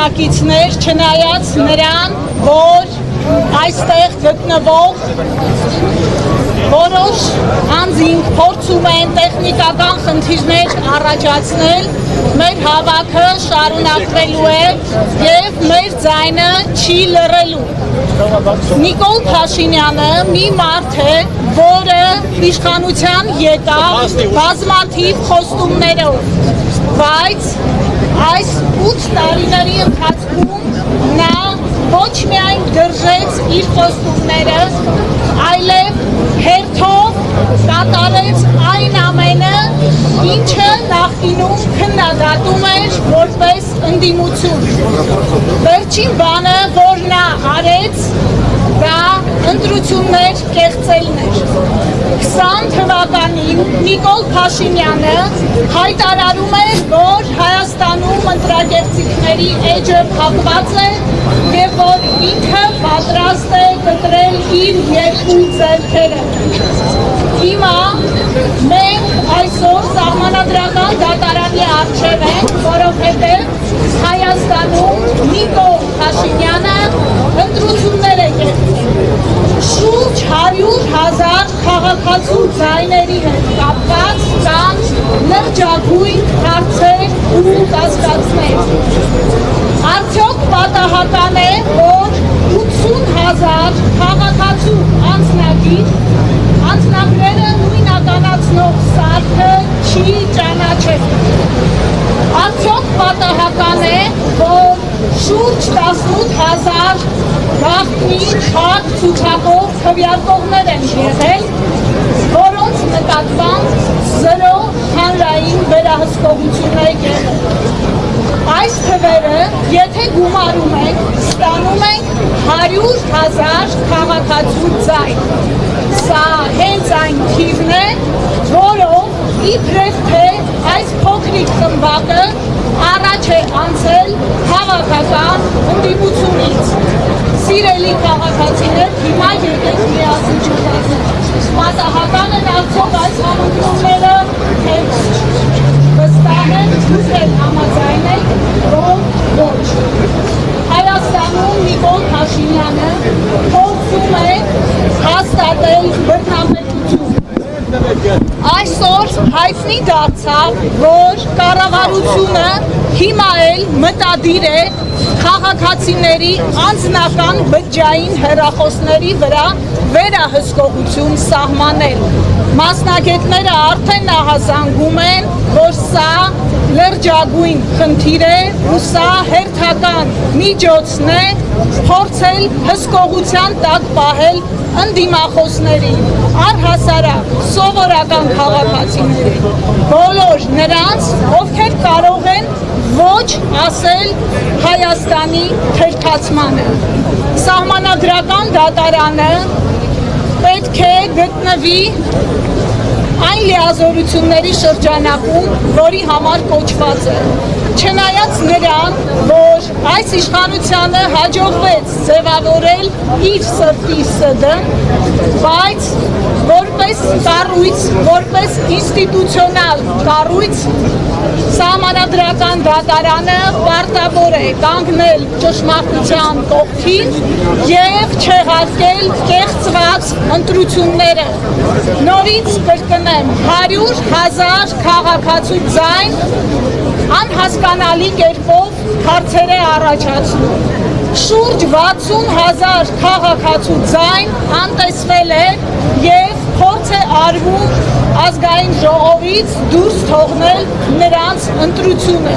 բնակիչներ, չնայած նրան, որ այստեղ գտնվող որոշ անձինք փորձում են տեխնիկական խնդիրներ առաջացնել, մեր հավաքը շարունակվելու է եւ մեր ձայնը չի լռելու։ Նիկոլ Փաշինյանը մի մարդ է, որը իշխանության եկավ բազմաթիվ խոստումներով, բայց այս 8 տարիների ընթացքում նա ոչ միայն դրժեց իր խոստումները, այլև հերթով կատարեց այն ամենը, ինչը նախկինում քննադատում էր որպես ընդդիմություն։ Վերջին բանը, որ նա արեց, դա ընտրություններ կեղծելն էր։ 20 թվականին Նիկոլ Փաշինյանը հայտարարում էր, որ Հայաստանում ընտրակեղծիքների էջը փակված է եւ որ ինքը պատրաստ է կտրել իր երկու ձեռքերը։ Հիմա մենք այսօր սահմանադրական դատարանի առջև ենք, որովհետեւ Հայաստանում Նիկոլ Փաշինյանը ընտրություններ է կեղծել։ Շուրջ 100,000 քաղաքացու ձայների հետ կապված կան լրջագույն հարցեր ու կասկածներ։ Արդյոք պատահական է, որ 80,000 քաղաքացու անձնագրերը նույնականացնող սարքը չի ճանաչել։ Արդյոք պատահական է, որ շուրջ 18,000 գաղտնի փակ ցուցակով քվեարկողներ են եղել, որոնց նկատմամբ 0 հանրային վերահսկողություն է եղել։ Այս թվերը, եթե գումարում ենք, ստանում ենք 100,000 քաղաքացու ձայն։ Սա հենց այն թիվն է, որով իբրև թե այս փոքրիկ խմբակը առաջ է անցել քաղաքական ընդդիմությունից։ Սիրելի քաղաքացիներ, հիմա եկեք միասին չխոսենք։ Պատահական են արդյոք այս համընտրումները, թե վստահ եմ, դուք էլ համաձայն եք, որ ոչ։ Հայաստանում Նիկոլ Փաշինյանը փորձում է հաստատել բռնապետություն։ Այսօր հայտնի դարձավ, որ կառավարությունը հիմա էլ մտադիր է քաղաքացիների անձնական բջջային հեռախոսների վրա վերահսկողություն սահմանել։ Մասնագետները արդեն ահազանգում են, որ սա լրջագույն խնդիր է ու սա հերթական միջոցն է փորձել հսկողության տակ պահել ընդդիմախոսներին, առհասարակ սովորական քաղաքացիներին, բոլոր նրանց, ովքեր կարող են ոչ ասել Հայաստանի թերթացմանը։ Սահմանադրական դատարանը պետք է գտնվի այն լիազորությունների շրջանակում, որի համար կոչված է։ Չնայած նրան, որ այս իշխանությանը հաջողվեց ձևավորել իր սրտի սդը, բայց որպես կառույց, որպես ինստիտուցիոնալ կառույց, սահմանադրական դատարանը պարտավոր է կանգնել ճշմարտության կողքին և չեղարկել կեղծված ընտրությունները։ Նորից կրկնեմ, 100,000 քաղաքացու ձայն անհասկանալի կերպով հարցեր է առաջացնում։ Շուրջ 60,000 քաղաքացու ձայն անտեսվել է և փորձ է արվում ազգային ժողովից դուրս թողնել նրանց ընտրությունը։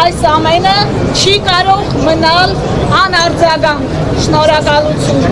Այս ամենը չի կարող մնալ անարձագանք։ Շնորհակալություն։